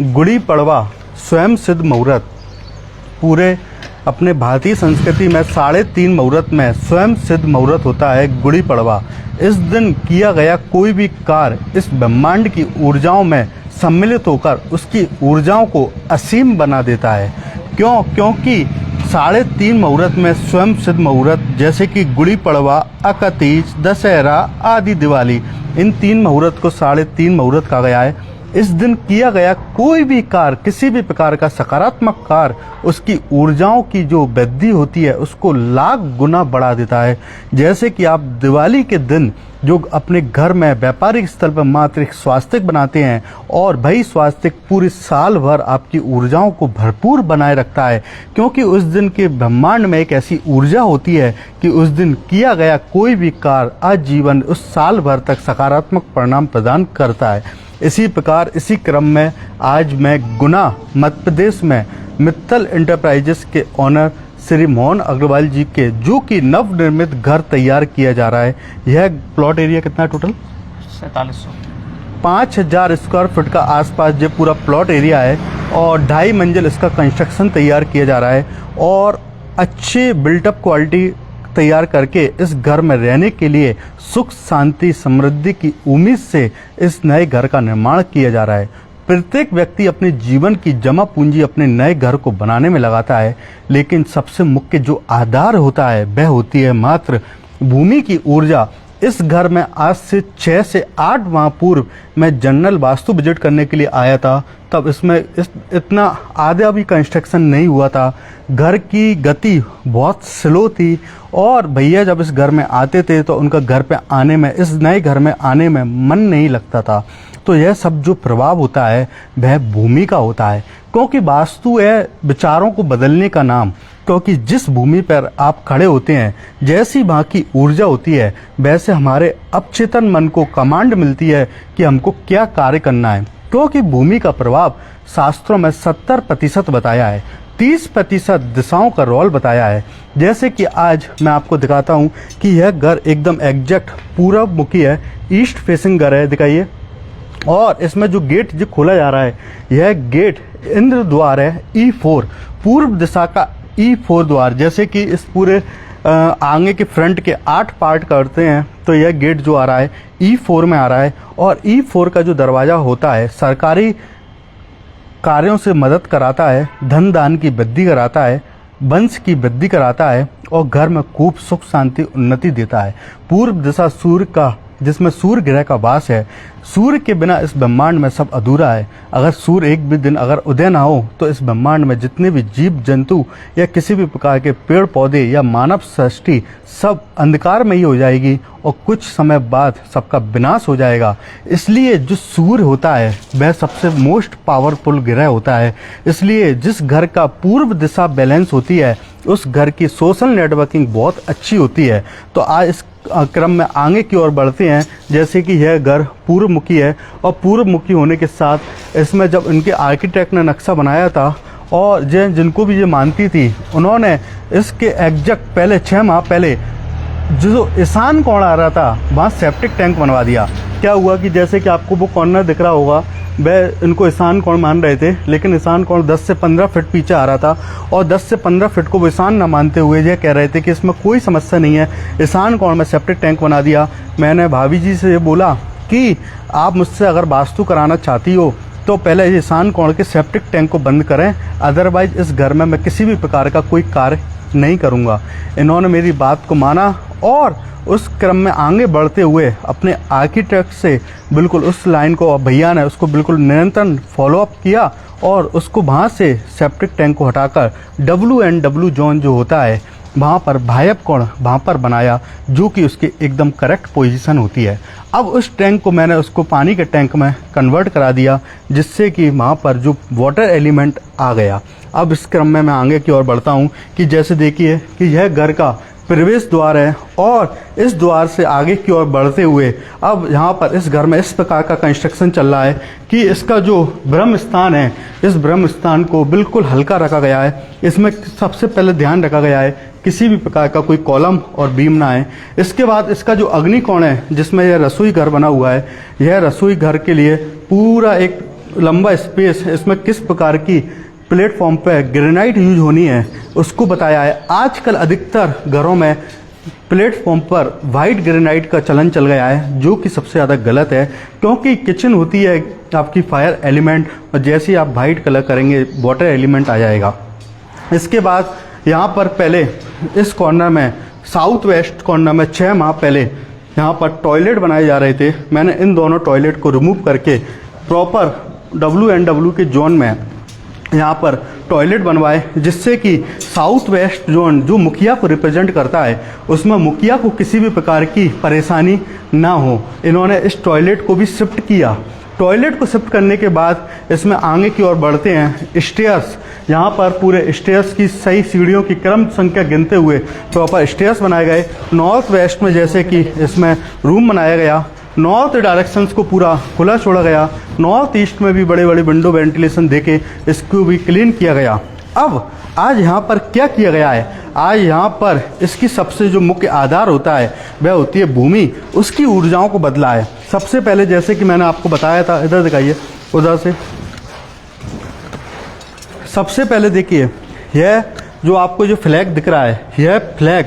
गुड़ी पड़वा स्वयं सिद्ध मुहूर्त। पूरे अपने भारतीय संस्कृति में 3.5 मुहूर्त में स्वयं सिद्ध मुहूर्त होता है गुड़ी पड़वा। इस दिन किया गया कोई भी कार्य इस ब्रह्मांड की ऊर्जाओं में सम्मिलित होकर उसकी ऊर्जाओं को असीम बना देता है। क्योंकि 3.5 मुहूर्त में स्वयं सिद्ध मुहूर्त जैसे कि गुड़ी पड़वा, अकतीज, दशहरा आदि दिवाली, इन 3 मुहूर्त को 3.5 मुहूर्त कहा गया है। इस दिन किया गया कोई भी कार्य, किसी भी प्रकार का सकारात्मक कार्य, उसकी ऊर्जाओं की जो वृद्धि होती है उसको लाख गुना बढ़ा देता है। जैसे कि आप दिवाली के दिन जो अपने घर में व्यापारिक स्तर पर मात्र एक स्वास्तिक बनाते हैं और वही स्वास्तिक पूरे साल भर आपकी ऊर्जाओं को भरपूर बनाए रखता है, क्योंकि उस दिन के ब्रह्मांड में एक ऐसी ऊर्जा होती है कि उस दिन किया गया कोई भी कार्य आजीवन उस साल भर तक सकारात्मक परिणाम प्रदान करता है। इसी प्रकार इसी क्रम में आज मैं गुना मध्य प्रदेश में मित्तल एंटरप्राइजेस के ऑनर श्री मोहन अग्रवाल जी के जो कि नवनिर्मित घर तैयार किया जा रहा है। यह प्लॉट एरिया कितना है टोटल? 4700। 5000 स्क्वायर फुट का आसपास ये पूरा प्लॉट एरिया है और 2.5 मंजिल इसका कंस्ट्रक्शन तैयार किया जा रहा है और अच्छी बिल्टअप क्वालिटी तैयार करके इस घर में रहने के लिए सुख शांति समृद्धि की उम्मीद से इस नए घर का निर्माण किया जा रहा है। प्रत्येक व्यक्ति अपने जीवन की जमा पूंजी अपने नए घर को बनाने में लगाता है, लेकिन सबसे मुख्य जो आधार होता है वह होती है मात्र भूमि की ऊर्जा। इस घर में आज से 6 से 8 माह पूर्व मैं जनरल वास्तु विजिट करने के लिए आया था, तब इसमें इतना आधा भी कंस्ट्रक्शन नहीं हुआ था। घर की गति बहुत स्लो थी और भैया जब इस घर में आते थे तो उनका घर पे आने में, इस नए घर में आने में मन नहीं लगता था। तो यह सब जो प्रभाव होता है वह भूमि का होता है, क्योंकि वास्तु है विचारों को बदलने का नाम। क्योंकि जिस भूमि पर आप खड़े होते हैं, जैसी वहाँ की ऊर्जा होती है, वैसे हमारे अवचेतन मन को कमांड मिलती है कि हमको क्या कार्य करना है। क्योंकि भूमि का प्रभाव शास्त्रों में 70% बताया है, 30% दिशाओं का रोल बताया है। जैसे कि आज मैं आपको दिखाता हूँ कि यह घर एकदम एग्जैक्ट पूरब मुखी है, ईस्ट फेसिंग घर है, दिखाइए। और इसमें जो गेट जो खोला जा रहा है, यह गेट इंद्र द्वार है, E4 पूर्व दिशा का E4 द्वार। जैसे कि इस पूरे आगे के फ्रंट के 8 पार्ट करते हैं तो यह गेट जो आ रहा है E4 में आ रहा है। और E4 का जो दरवाज़ा होता है सरकारी कार्यों से मदद कराता है, धन दान की वृद्धि कराता है, वंश की वृद्धि कराता है और घर में खूब सुख शांति उन्नति देता है। पूर्व दिशा सूर्य का, जिसमें सूर्य ग्रह का वास है। सूर्य के बिना इस ब्रह्मांड में सब अधूरा है। अगर सूर्य एक भी दिन अगर उदय ना हो तो इस ब्रह्मांड में जितने भी जीव जंतु या किसी भी प्रकार के पेड़ पौधे या मानव सृष्टि सब अंधकार में ही हो जाएगी और कुछ समय बाद सबका विनाश हो जाएगा। इसलिए जो सूर्य होता है वह सबसे मोस्ट पावरफुल ग्रह होता है। इसलिए जिस घर का पूर्व दिशा बैलेंस होती है उस घर की सोशल नेटवर्किंग बहुत अच्छी होती है। तो आज इस क्रम में आगे की ओर बढ़ते हैं। जैसे कि यह घर पूर्व मुखी है और पूर्व मुखी होने के साथ इसमें जब इनके आर्किटेक्ट ने नक्शा बनाया था और जिनको भी ये मानती थी, उन्होंने इसके एग्जैक्ट पहले 6 माह पहले जो ईशान कोण आ रहा था वहाँ सेप्टिक टैंक बनवा दिया। क्या हुआ कि जैसे कि आपको वो कॉर्नर दिख रहा होगा, वह इनको ईशान कोण मान रहे थे, लेकिन ईशान कोण 10 से 15 फीट पीछे आ रहा था और 10 से 15 फीट को वो ईशान न मानते हुए ये कह रहे थे कि इसमें कोई समस्या नहीं है, ईशान कोण में सेप्टिक टैंक बना दिया। मैंने भाभी जी से ये बोला कि आप मुझसे अगर वास्तु कराना चाहती हो तो पहले ईशान कोण के सेप्टिक टैंक को बंद करें, अदरवाइज इस घर में मैं किसी भी प्रकार का कोई कार्य नहीं करूँगा। इन्होंने मेरी बात को माना और उस क्रम में आगे बढ़ते हुए अपने आर्किटेक्ट से बिल्कुल उस लाइन को, भैया ने उसको बिल्कुल निरंतर फॉलोअप किया और उसको वहाँ से सेप्टिक टैंक को हटाकर WNW जोन जो होता है वहाँ पर भायप कोण वहाँ पर बनाया, जो कि उसकी एकदम करेक्ट पोजीशन होती है। अब उस टैंक को मैंने उसको पानी के टैंक में कन्वर्ट करा दिया, जिससे कि वहाँ पर जो वाटर एलिमेंट आ गया। अब इस क्रम में मैं आगे की ओर बढ़ता हूँ कि जैसे देखिए कि यह घर का प्रवेश द्वार है और इस द्वार से आगे की ओर बढ़ते हुए अब यहाँ पर इस घर में इस प्रकार का कंस्ट्रक्शन चल रहा है कि इसका जो ब्रह्म स्थान है, इस ब्रह्म स्थान को बिल्कुल हल्का रखा गया है। इसमें सबसे पहले ध्यान रखा गया है किसी भी प्रकार का कोई कॉलम और बीम ना आए। इसके बाद इसका जो अग्नि कोण है जिसमें यह रसोई घर बना हुआ है, यह रसोई घर के लिए पूरा एक लंबा स्पेस, इसमें किस प्रकार की प्लेटफॉर्म पे ग्रेनाइट यूज होनी है उसको बताया है। आजकल अधिकतर घरों में प्लेटफॉर्म पर वाइट ग्रेनाइट का चलन चल गया है, जो कि सबसे ज़्यादा गलत है, क्योंकि किचन होती है आपकी फायर एलिमेंट, और जैसे ही आप वाइट कलर करेंगे वाटर एलिमेंट आ जाएगा। इसके बाद यहाँ पर पहले इस कॉर्नर में, साउथ वेस्ट कॉर्नर में 6 माह पहले यहाँ पर टॉयलेट बनाए जा रहे थे। मैंने इन दोनों टॉयलेट को रिमूव करके प्रॉपर WNW के जोन में यहाँ पर टॉयलेट बनवाए, जिससे कि साउथ वेस्ट जोन जो मुखिया को रिप्रेजेंट करता है उसमें मुखिया को किसी भी प्रकार की परेशानी ना हो। इन्होंने इस टॉयलेट को भी शिफ्ट किया। टॉयलेट को शिफ्ट करने के बाद इसमें आगे की ओर बढ़ते हैं। स्टेयर्स, यहाँ पर पूरे स्टेयर्स की सही सीढ़ियों की क्रम संख्या गिनते हुए प्रॉपर स्टेयर्स बनाए गए। नॉर्थ वेस्ट में जैसे कि इसमें रूम बनाया गया, नॉर्थ डायरेक्शंस को पूरा खुला छोड़ा गया, नॉर्थ ईस्ट में भी बड़े बड़े विंडो वेंटिलेशन देके इसको भी क्लीन किया गया। अब आज यहाँ पर क्या किया गया है, आज यहाँ पर इसकी सबसे जो मुख्य आधार होता है वह होती है भूमि, उसकी ऊर्जाओं को बदला है। सबसे पहले जैसे कि मैंने आपको बताया था, इधर दिखाइए, उधर से सबसे पहले देखिए, यह जो आपको जो फ्लैग दिख रहा है, यह फ्लैग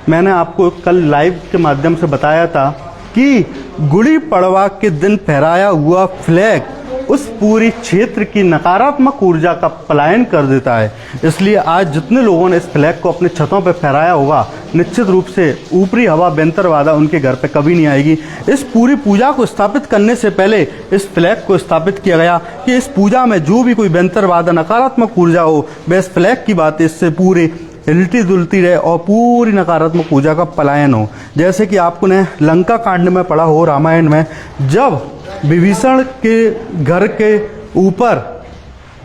मैंने आपको कल लाइव के माध्यम से बताया था कि गुड़ी पड़वा के दिन फहराया हुआ फ्लैग उस पूरी क्षेत्र की नकारात्मक ऊर्जा का पलायन कर देता है। इसलिए आज जितने लोगों ने इस फ्लैग को अपने छतों पर फहराया होगा, निश्चित रूप से ऊपरी हवा बेंतरवादा उनके घर पे कभी नहीं आएगी। इस पूरी पूजा को स्थापित करने से पहले इस फ्लैग को स्थापित किया गया कि इस पूजा में जो भी कोई बेंतरवादा नकारात्मक ऊर्जा हो, वह इस फ्लैग की बात इससे पूरी हिलती दुलती रहे और पूरी नकारात्मक ऊर्जा का पलायन हो। जैसे कि आपको ने लंका कांड में पढ़ा हो रामायण में, जब विभीषण के घर के ऊपर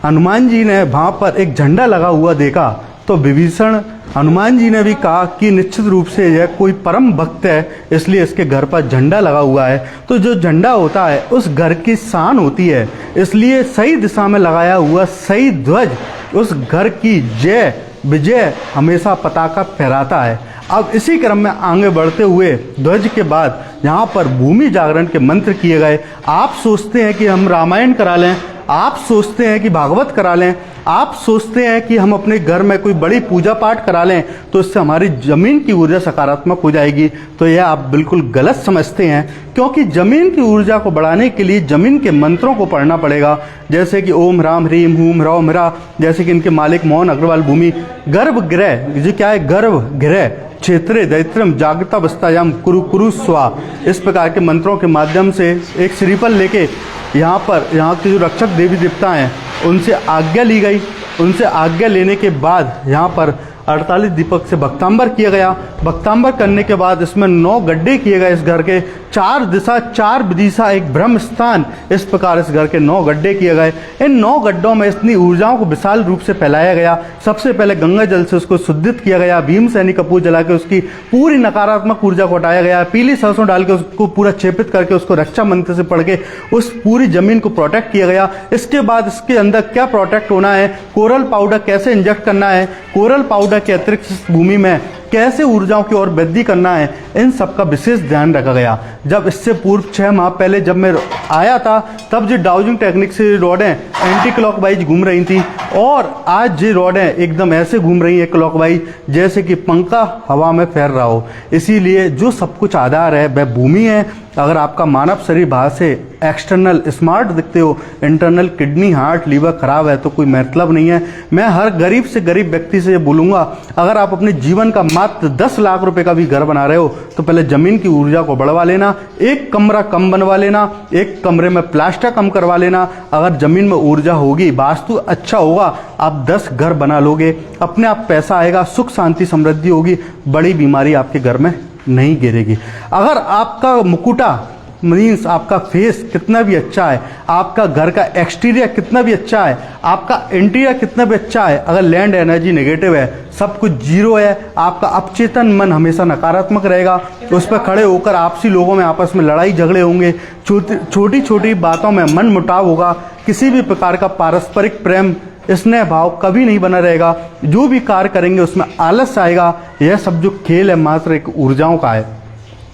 हनुमान जी ने वहाँ पर एक झंडा लगा हुआ देखा, तो विभीषण हनुमान जी ने भी कहा कि निश्चित रूप से यह कोई परम भक्त है, इसलिए इसके घर पर झंडा लगा हुआ है। तो जो झंडा होता है उस घर की शान होती है, इसलिए सही दिशा में लगाया हुआ सही ध्वज उस घर की जय विजय हमेशा पताका फहराता है। अब इसी क्रम में आगे बढ़ते हुए ध्वज के बाद यहाँ पर भूमि जागरण के मंत्र किए गए। आप सोचते हैं कि हम रामायण करा लें, आप सोचते हैं कि भागवत करा लें, आप सोचते हैं कि हम अपने घर में कोई बड़ी पूजा पाठ करा लें तो इससे हमारी ज़मीन की ऊर्जा सकारात्मक हो जाएगी, तो यह आप बिल्कुल गलत समझते हैं। क्योंकि ज़मीन की ऊर्जा को बढ़ाने के लिए ज़मीन के मंत्रों को पढ़ना पड़ेगा, जैसे कि ओम ह्राम ह्रीम हूम ह्रौ ह्रा, जैसे कि इनके मालिक मोहन अग्रवाल भूमि गर्भगृह, जो क्या है, गर्भगृह क्षेत्रे दैत्रम जागृतावस्थायाम कुरु कुरु स्वा, इस प्रकार के मंत्रों के माध्यम से एक श्रीफल लेके यहाँ पर यहाँ के जो रक्षक देवी देवता हैं उनसे आज्ञा ली गई। उनसे आज्ञा लेने के बाद यहाँ पर 48 दीपक से भक्तांबर किया गया। भक्तांबर करने के बाद इसमें 9 गड्ढे किए गए। इस घर के 4 दिशा 4 दिशा एक ब्रह्म स्थान, इस प्रकार इस घर के 9 गड्ढे किए गए। इन 9 गड्ढों में इतनी ऊर्जाओं को विशाल रूप से फैलाया गया। सबसे पहले गंगा जल से उसको शुद्धित किया गया, भीमसेनी कपूर जला के उसकी पूरी नकारात्मक ऊर्जा को हटाया गया, पीली सरसों डाल के उसको पूरा छेपित करके उसको रक्षा मंत्र से पढ़ के उस पूरी जमीन को प्रोटेक्ट किया गया। इसके बाद इसके अंदर क्या प्रोटेक्ट होना है, कोरल पाउडर कैसे इंजेक्ट करना है, कोरल पाउडर के अतिरिक्त इस भूमि में कैसे ऊर्जाओं की ओर वृद्धि करना है, इन सब का विशेष ध्यान रखा गया। जब इससे पूर्व 6 माह पहले जब मैं आया था, तब जो डाउजिंग टेक्निक से रॉडें एंटी क्लॉकवाइज घूम रही थी, और आज ये रॉडें एकदम ऐसे घूम रही हैं क्लॉकवाइज जैसे कि पंखा हवा में फैल रहा हो। इसीलिए जो सब कुछ आधार है वह भूमि है। अगर आपका मानव शरीर बाहर से एक्सटर्नल स्मार्ट दिखते हो, इंटरनल किडनी हार्ट लीवर खराब है, तो कोई मतलब नहीं है। मैं हर गरीब से गरीब व्यक्ति से ये बोलूँगा, अगर आप अपने जीवन का मात्र 10 लाख रुपए का भी घर बना रहे हो तो पहले जमीन की ऊर्जा को बढ़वा लेना, एक कमरा कम बनवा लेना, एक कमरे में प्लास्टर कम करवा लेना। अगर जमीन में ऊर्जा होगी, वास्तु अच्छा होगा, आप 10 घर बना लोगे, अपने आप पैसा आएगा, सुख शांति समृद्धि होगी, बड़ी बीमारी आपके घर में नहीं गिरेगी। अगर आपका मुकुटा मीन्स आपका फेस कितना भी अच्छा है, आपका घर का एक्सटीरियर कितना भी अच्छा है, आपका इंटीरियर कितना भी अच्छा है, अगर लैंड एनर्जी नेगेटिव है, सब कुछ जीरो है, आपका अपचेतन मन हमेशा नकारात्मक रहेगा, उस पर खड़े होकर आपसी लोगों में आपस में लड़ाई झगड़े होंगे, छोटी छोटी बातों में मन मुटाव होगा, किसी भी प्रकार का पारस्परिक प्रेम स्नेह भाव कभी नहीं बना रहेगा, जो भी कार्य करेंगे उसमें आलस आएगा। यह सब जो खेल है मात्र एक ऊर्जाओं का है।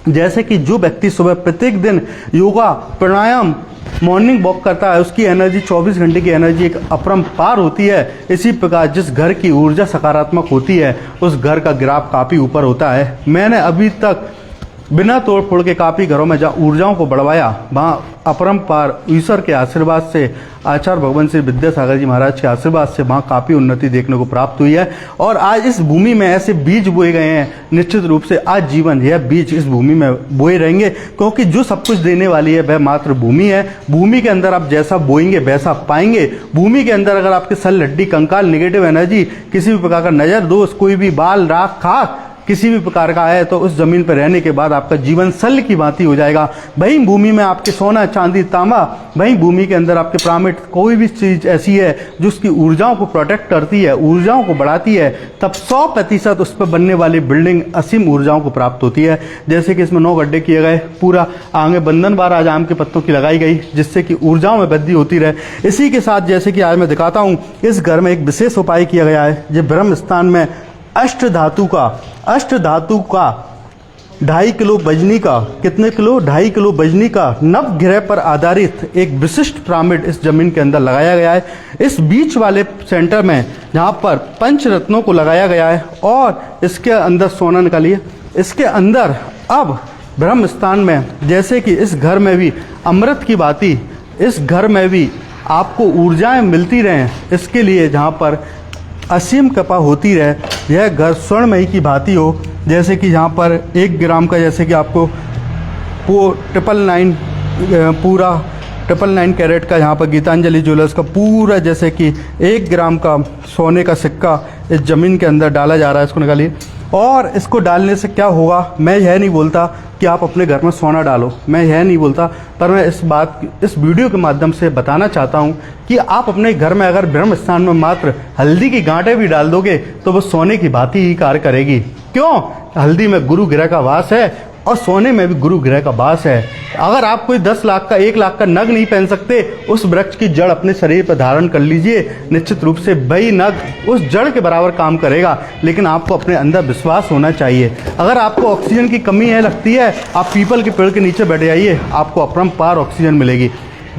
जैसे कि जो व्यक्ति सुबह प्रत्येक दिन योगा प्राणायाम मॉर्निंग वॉक करता है, उसकी एनर्जी 24 घंटे की एनर्जी एक अपरंपार होती है। इसी प्रकार जिस घर की ऊर्जा सकारात्मक होती है उस घर का ग्राफ काफ़ी ऊपर होता है। मैंने अभी तक बिना तोड़ फोड़ के काफ़ी घरों में जहाँ ऊर्जाओं को बढ़वाया, वहाँ अपरंपार ईश्वर के आशीर्वाद से, आचार्य भगवान श्री विद्यासागर जी महाराज के आशीर्वाद से वहाँ काफ़ी उन्नति देखने को प्राप्त हुई है। और आज इस भूमि में ऐसे बीज बोए गए हैं, निश्चित रूप से आज जीवन यह बीज इस भूमि में बोए रहेंगे, क्योंकि जो सब कुछ देने वाली है वह मात्र भूमि है। भूमि के अंदर आप जैसा बोएंगे वैसा पाएंगे। भूमि के अंदर अगर आपके सल हड्डी कंकाल नेगेटिव एनर्जी, किसी भी प्रकार का नज़र दोष, कोई भी बाल राख खाक किसी भी प्रकार का है, तो उस जमीन पर रहने के बाद आपका जीवन सल की भांति हो जाएगा। वहीं भूमि में आपके सोना चांदी तांबा, वहीं भूमि के अंदर आपके पिरामिड, कोई भी चीज ऐसी है जो उसकी ऊर्जाओं को प्रोटेक्ट करती है, ऊर्जाओं को बढ़ाती है, तब 100% उस पर बनने वाली बिल्डिंग असीम ऊर्जाओं को प्राप्त होती है। जैसे कि इसमें 9 गड्ढे किए गए, पूरा आगे बंधन बार आज आम के पत्तों की लगाई गई, जिससे कि ऊर्जाओं में वृद्धि होती रहे। इसी के साथ जैसे कि आज मैं दिखाता हूँ, इस घर में एक विशेष उपाय किया गया है। जो ब्रह्म स्थान में अष्ट धातु का 2.5 किलो बजनी का, कितने किलो, 2.5 किलो बजनी का नवग्रह पर आधारित एक विशिष्ट पिरामिड इस जमीन के अंदर लगाया गया है। इस बीच वाले सेंटर में जहाँ पर पंच रत्नों को लगाया गया है और इसके अंदर सोना निकालिए। इसके अंदर अब ब्रह्म स्थान में जैसे कि इस घर में भी अमृत की भांति इस घर में भी आपको ऊर्जाएं मिलती रहें, इसके लिए जहाँ पर असीम कृपा होती रहे, यह घर स्वर्णमयी की भांति हो। जैसे कि यहाँ पर 1 ग्राम का, जैसे कि आपको 999 कैरेट का यहाँ पर गीतांजलि ज्वेलर्स का पूरा जैसे कि 1 ग्राम का सोने का सिक्का इस ज़मीन के अंदर डाला जा रहा है। इसको निकालिए। और इसको डालने से क्या होगा, मैं यह नहीं बोलता कि आप अपने घर में सोना डालो, मैं यह नहीं बोलता, पर मैं इस वीडियो के माध्यम से बताना चाहता हूं कि आप अपने घर में अगर ब्रह्म स्थान में मात्र हल्दी की गांठें भी डाल दोगे तो वो सोने की भांति ही कार्य करेगी। क्यों? हल्दी में गुरु ग्रह का वास है और सोने में भी गुरु ग्रह का वास है। अगर आप कोई 10 लाख का 1 लाख का नग नहीं पहन सकते, उस वृक्ष की जड़ अपने शरीर पर धारण कर लीजिए, निश्चित रूप से वही नग उस जड़ के बराबर काम करेगा। लेकिन आपको अपने अंदर विश्वास होना चाहिए। अगर आपको ऑक्सीजन की कमी है लगती है, आप पीपल के पेड़ के नीचे बैठ जाइए, आपको अपरंपार ऑक्सीजन मिलेगी।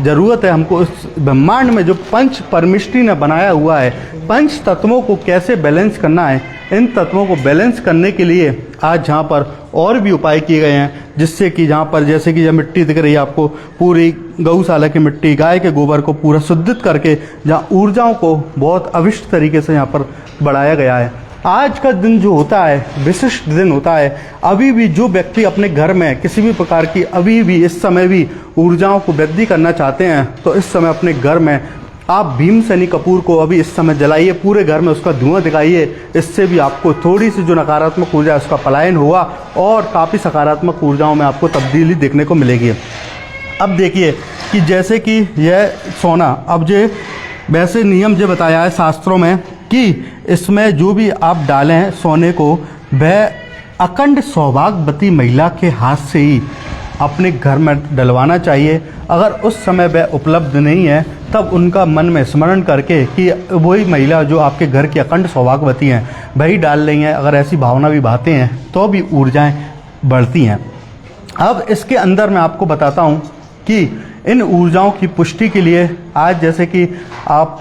ज़रूरत है हमको इस ब्रह्मांड में जो पंच परमिष्टि ने बनाया हुआ है, पंच तत्वों को कैसे बैलेंस करना है, इन तत्वों को बैलेंस करने के लिए आज जहाँ पर और भी उपाय किए गए हैं, जिससे कि जहाँ पर जैसे कि यह मिट्टी दिख रही है आपको, पूरी गौशाला की मिट्टी, गाय के गोबर को पूरा शुद्धित करके जहाँ ऊर्जाओं को बहुत अविष्ट तरीके से यहाँ पर बढ़ाया गया है। आज का दिन जो होता है विशिष्ट दिन होता है। अभी भी जो व्यक्ति अपने घर में किसी भी प्रकार की अभी भी इस समय भी ऊर्जाओं को वृद्धि करना चाहते हैं, तो इस समय अपने घर में आप भीमसेनी कपूर को अभी इस समय जलाइए, पूरे घर में उसका धुआं दिखाइए। इससे भी आपको थोड़ी सी जो नकारात्मक ऊर्जा है उसका पलायन होगा और काफ़ी सकारात्मक ऊर्जाओं में आपको तब्दीली देखने को मिलेगी। अब देखिए कि जैसे कि यह सोना, अब जो वैसे नियम जो बताया है शास्त्रों में कि इसमें जो भी आप डालें सोने को, वह अखंड सौभाग्यवती महिला के हाथ से ही अपने घर में डलवाना चाहिए। अगर उस समय वह उपलब्ध नहीं है, तब उनका मन में स्मरण करके कि वही महिला जो आपके घर की अखंड सौभाग्यवती हैं वही डाल रही हैं, अगर ऐसी भावना भी भाते हैं तो भी ऊर्जाएं बढ़ती हैं। अब इसके अंदर मैं आपको बताता हूं कि इन ऊर्जाओं की पुष्टि के लिए आज जैसे कि आप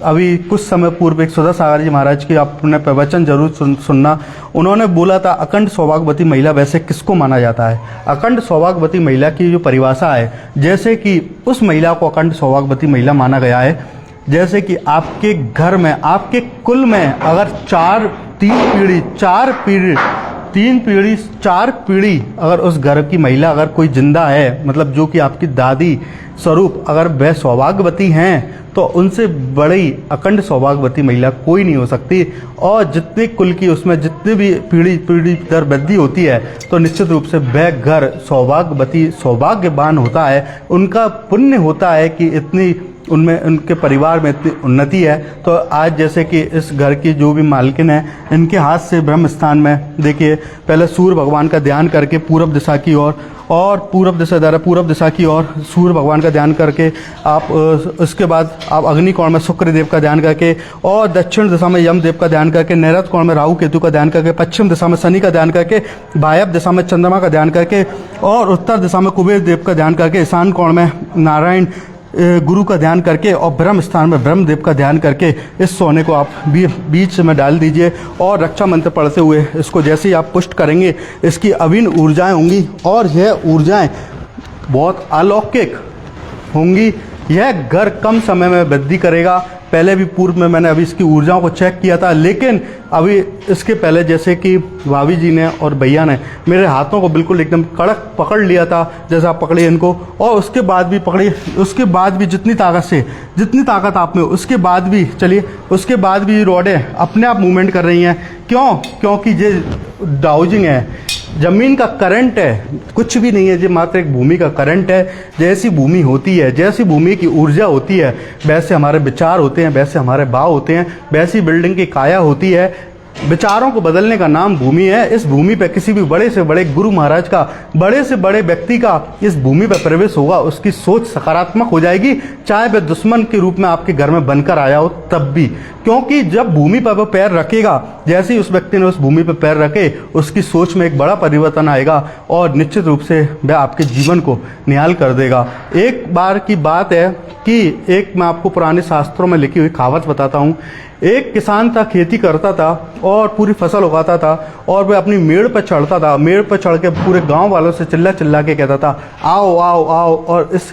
अभी कुछ समय पूर्व एक सुधा सागर जी महाराज की आपने प्रवचन जरूर सुनना। उन्होंने बोला था अखंड सौभाग्यवती महिला वैसे किसको माना जाता है। अखंड सौभाग्यवती महिला की जो परिभाषा है, जैसे कि उस महिला को अखंड सौभाग्यवती महिला माना गया है जैसे कि आपके घर में, आपके कुल में अगर 4 पीढ़ी अगर उस घर की महिला अगर कोई जिंदा है, मतलब जो कि आपकी दादी स्वरूप अगर वह सौभाग्यवती हैं, तो उनसे बड़ी अखंड सौभाग्यवती महिला कोई नहीं हो सकती। और जितने कुल की उसमें जितनी भी पीढ़ी दर वृद्धि होती है, तो निश्चित रूप से वह घर सौभाग्यवान होता है। उनका पुण्य होता है कि इतनी उनमें उनके परिवार में इतनी उन्नति है। तो आज जैसे कि इस घर की जो भी मालकिन है, इनके हाथ से ब्रह्म स्थान में देखिए पहले सूर्य भगवान का ध्यान करके पूर्व दिशा की ओर और पूरब दिशा जा रहा है, पूरब दिशा की ओर सूर्य भगवान का ध्यान करके आप उसके बाद आप अग्नि कोण में शुक्र देव का ध्यान करके और दक्षिण दिशा में यम देव का ध्यान करके, नैऋत्य कोण में राहु केतु का ध्यान करके, पश्चिम दिशा में शनि का ध्यान करके, वायव्य दिशा में चंद्रमा का ध्यान करके और उत्तर दिशा में कुबेर देव का ध्यान करके, ईशान कोण में नारायण गुरु का ध्यान करके और ब्रह्म स्थान में ब्रह्म देव का ध्यान करके इस सोने को आप बीच में डाल दीजिए और रक्षा मंत्र पढ़ते हुए इसको जैसे ही आप पुष्ट करेंगे इसकी अभिन्न ऊर्जाएं होंगी और यह ऊर्जाएं बहुत अलौकिक होंगी। यह घर कम समय में वृद्धि करेगा। पहले भी पूर्व में मैंने अभी इसकी ऊर्जाओं को चेक किया था, लेकिन अभी इसके पहले जैसे कि भाभी जी ने और भैया ने मेरे हाथों को बिल्कुल एकदम कड़क पकड़ लिया था, जैसा आप पकड़िए इनको, और उसके बाद भी पकड़िए, उसके बाद भी जितनी ताकत आप में, उसके बाद भी चलिए, उसके बाद भी रॉडें अपने आप मूवमेंट कर रही हैं। क्योंकि ये डाउजिंग है, जमीन का करंट है, कुछ भी नहीं है, ये मात्र एक भूमि का करंट है। जैसी भूमि होती है, जैसी भूमि की ऊर्जा होती है, वैसे हमारे विचार होते हैं, वैसे हमारे भाव होते हैं, वैसी बिल्डिंग की काया होती है। विचारों को बदलने का नाम भूमि है। इस भूमि पे किसी भी बड़े से बड़े गुरु महाराज का, बड़े से बड़े व्यक्ति का इस भूमि पर प्रवेश होगा, उसकी सोच सकारात्मक हो जाएगी, चाहे वह दुश्मन के रूप में आपके घर में बनकर आया हो तब भी। क्योंकि जब भूमि पर वो पैर रखेगा, जैसे ही उस व्यक्ति ने उस भूमि पर पैर रखे, उसकी सोच में एक बड़ा परिवर्तन आएगा और निश्चित रूप से वह आपके जीवन को निहाल कर देगा। एक बार की बात है कि एक मैं आपको पुराने शास्त्रों में लिखी हुई कहावत बताता हूँ। एक किसान था, खेती करता था और पूरी फसल उगाता था और वह अपनी मेड़ पर चढ़ता था। मेड़ पर चढ़ के पूरे गांव वालों से चिल्ला चिल्ला के कहता था, आओ आओ आओ और इस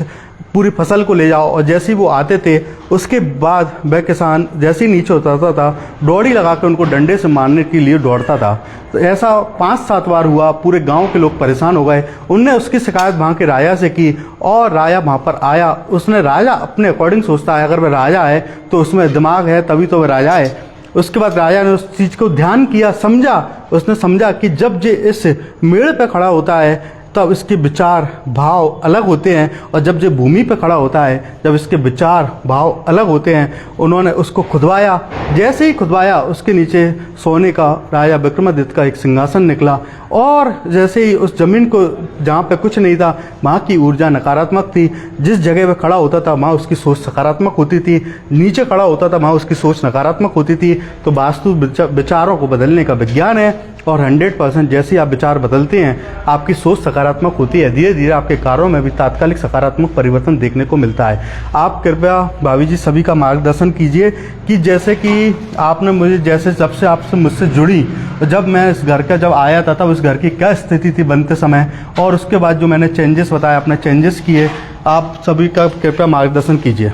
पूरी फसल को ले जाओ। और जैसे ही वो आते थे, उसके बाद वह किसान जैसे ही नीचे उतरता था, डोरी लगा के उनको डंडे से मारने के लिए दौड़ता था। तो ऐसा 5-7 बार हुआ। पूरे गांव के लोग परेशान हो गए। उनने उसकी शिकायत वहाँ के राजा से की और राजा वहाँ पर आया। उसने, राजा अपने अकॉर्डिंग सोचता है, अगर वह राजा है तो उसमें दिमाग है, तभी तो वह राजा है। उसके बाद राजा ने उस चीज़ को ध्यान किया, समझा। उसने समझा कि जब ये इस मेड़ पे खड़ा होता है तब इसके विचार भाव अलग होते हैं, और जब ये भूमि पे खड़ा होता है जब इसके विचार भाव अलग होते हैं। उन्होंने उसको खुदवाया। जैसे ही खुदवाया, उसके नीचे सोने का राजा विक्रमादित्य का एक सिंहासन निकला और जैसे ही उस जमीन को, जहाँ पे कुछ नहीं था, वहाँ की ऊर्जा नकारात्मक थी। जिस जगह पे खड़ा होता था वहाँ उसकी सोच सकारात्मक होती थी, नीचे खड़ा होता था वहाँ उसकी सोच नकारात्मक होती थी। तो वास्तु विचारों को बदलने का विज्ञान है और 100% जैसे ही आप विचार बदलते हैं, आपकी सोच सकारात्मक होती है। धीरे धीरे आपके कार्यों में भी तात्कालिक सकारात्मक परिवर्तन देखने को मिलता है। आप कृपया भाभी जी सभी का मार्गदर्शन कीजिए कि जैसे कि आपने मुझे, जैसे जब से आपसे मुझसे जुड़ी, जब मैं इस घर का जब आया था तब उस घर की क्या स्थिति थी बनते समय, और उसके बाद जो मैंने चेंजेस बताया, अपने चेंजेस किए, आप सभी का कृपया मार्गदर्शन कीजिए।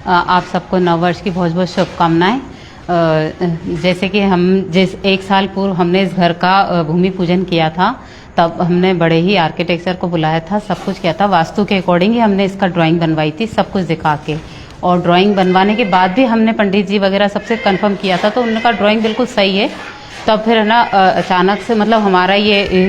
आप सबको नववर्ष की बहुत बहुत शुभकामनाएं। जैसे कि हम एक साल पूर्व हमने इस घर का भूमि पूजन किया था, तब हमने बड़े ही आर्किटेक्चर को बुलाया था, सब कुछ किया था, वास्तु के अकॉर्डिंग ही हमने इसका ड्राइंग बनवाई थी, सब कुछ दिखा के। और ड्राइंग बनवाने के बाद भी हमने पंडित जी वगैरह सबसे कंफर्म किया था, तो उनका ड्राइंग बिल्कुल सही है। तब फिर है ना, अचानक से मतलब हमारा ये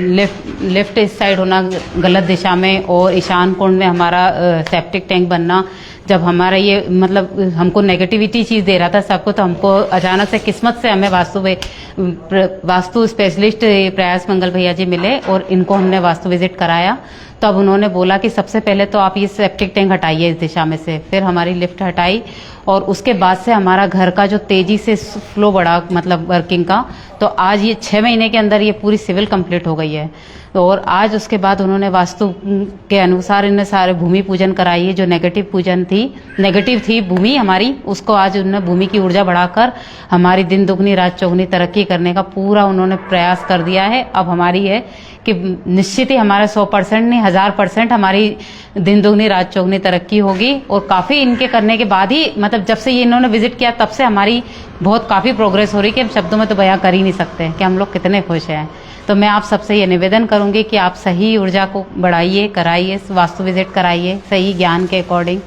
लेफ्ट इस साइड होना गलत दिशा में और ईशान कोण में हमारा सेप्टिक टैंक बनना, जब हमारा ये मतलब हमको नेगेटिविटी चीज़ दे रहा था सबको, तो हमको अचानक से किस्मत से हमें वास्तु स्पेशलिस्ट प्रयास मंगल भैया जी मिले और इनको हमने वास्तु विजिट कराया। तब उन्होंने बोला कि सबसे पहले तो आप ये सेप्टिक टैंक हटाइए इस दिशा में से, फिर हमारी लिफ्ट हटाई और उसके बाद से हमारा घर का जो तेजी से फ्लो बढ़ा, मतलब वर्किंग का, तो आज ये 6 महीने के अंदर ये पूरी सिविल कंप्लीट हो गई है। और आज उसके बाद उन्होंने वास्तु के अनुसार इन्हें सारे भूमि पूजन कराई है। जो नेगेटिव थी भूमि हमारी, उसको आज उन्होंने भूमि की ऊर्जा बढ़ाकर हमारी दिन दुगनी रात चौगुनी तरक्की करने का पूरा उन्होंने प्रयास कर दिया है। अब हमारी है कि निश्चित ही हमारा 100% नहीं 1000% हमारी दिन दुगनी रात चौगुनी तरक्की होगी। और काफ़ी इनके करने के बाद ही, मतलब जब से ये इन्होंने विजिट किया तब से हमारी बहुत काफ़ी प्रोग्रेस हो रही है कि हम शब्दों में तो बयां कर ही नहीं सकते कि हम लोग कितने खुश हैं। तो मैं आप सबसे ये निवेदन करूंगी कि आप सही ऊर्जा को बढ़ाइए, कराइए, वास्तु विजिट कराइए सही ज्ञान के अकॉर्डिंग,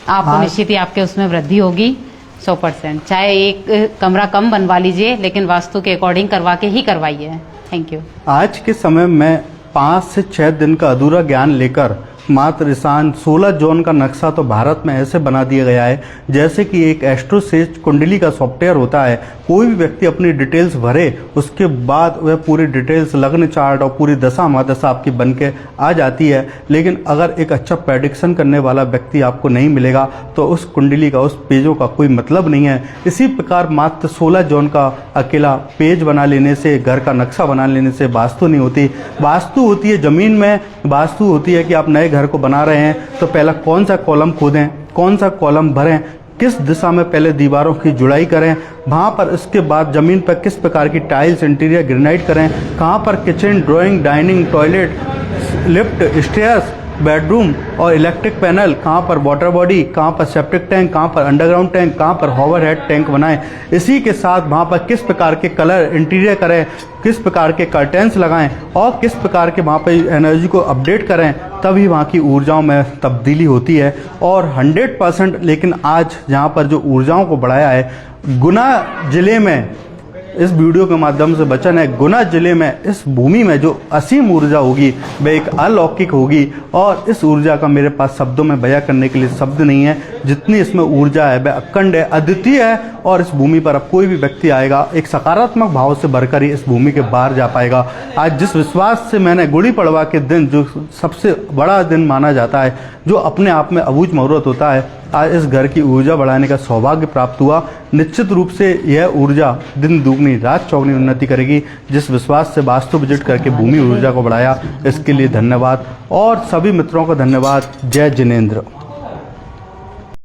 आपको निश्चित ही आपके उसमें वृद्धि होगी 100%। चाहे एक कमरा कम बनवा लीजिए, लेकिन वास्तु के अकॉर्डिंग करवा के ही करवाइए। Thank you. आज के समय में 5 से 6 दिन का अधूरा ज्ञान लेकर मात्र ईशान 16 जोन का नक्शा तो भारत में ऐसे बना दिया गया है जैसे कि एक एस्ट्रोसेज कुंडली का सॉफ्टवेयर होता है। कोई भी व्यक्ति अपनी डिटेल्स भरे, उसके बाद वह पूरी डिटेल्स, लग्न चार्ट और पूरी दशा महादशा आपकी बन के आ जाती है। लेकिन अगर एक अच्छा प्रेडिक्शन करने वाला व्यक्ति आपको नहीं मिलेगा तो उस कुंडली का, उस पेजों का कोई मतलब नहीं है। इसी प्रकार मात्र 16 जोन का अकेला पेज बना लेने से, घर का नक्शा बना लेने से वास्तु नहीं होती। वास्तु होती है ज़मीन में, वास्तु होती है कि आप नए घर को बना रहे हैं तो पहला कौन सा कॉलम खोदें, कौन सा कॉलम भरें, किस दिशा में पहले दीवारों की जुड़ाई करें, वहाँ पर इसके बाद ज़मीन पर किस प्रकार की टाइल्स, इंटीरियर ग्रेनाइट करें, कहाँ पर kitchen, drawing, dining, toilet, lift, stairs, bedroom और इलेक्ट्रिक पैनल, कहाँ पर वाटर बॉडी, कहाँ पर सेप्टिक टैंक, कहाँ पर अंडरग्राउंड टैंक, कहाँ पर ओवरहेड टैंक बनाएं। इसी के साथ वहाँ पर किस प्रकार के कलर इंटीरियर करें, किस प्रकार के कर्टेंस लगाएं और किस प्रकार के वहाँ पर एनर्जी को अपडेट करें, तभी वहाँ की ऊर्जाओं में तब्दीली होती है। और 100% लेकिन आज जहाँ पर जो ऊर्जाओं को बढ़ाया है, गुना जिले में, इस वीडियो के माध्यम से वचन है, गुना जिले में इस भूमि में जो असीम ऊर्जा होगी वह एक अलौकिक होगी। और इस ऊर्जा का मेरे पास शब्दों में बयां करने के लिए शब्द नहीं है। जितनी इसमें ऊर्जा है वह अखंड है, अद्वितीय है। और इस भूमि पर अब कोई भी व्यक्ति आएगा एक सकारात्मक भाव से भरकर ही इस भूमि के बाहर जा पाएगा। आज जिस विश्वास से मैंने गुड़ी पड़वा के दिन, जो सबसे बड़ा दिन माना जाता है, जो अपने आप में अबूझ मुहूर्त होता है, आज इस घर की ऊर्जा बढ़ाने का सौभाग्य प्राप्त हुआ। निश्चित रूप से यह ऊर्जा दिन दुगनी रात चौगुनी उन्नति करेगी। जिस विश्वास से वास्तु विजिट करके भूमि ऊर्जा को बढ़ाया, इसके लिए धन्यवाद और सभी मित्रों को धन्यवाद। जय जिनेंद्र।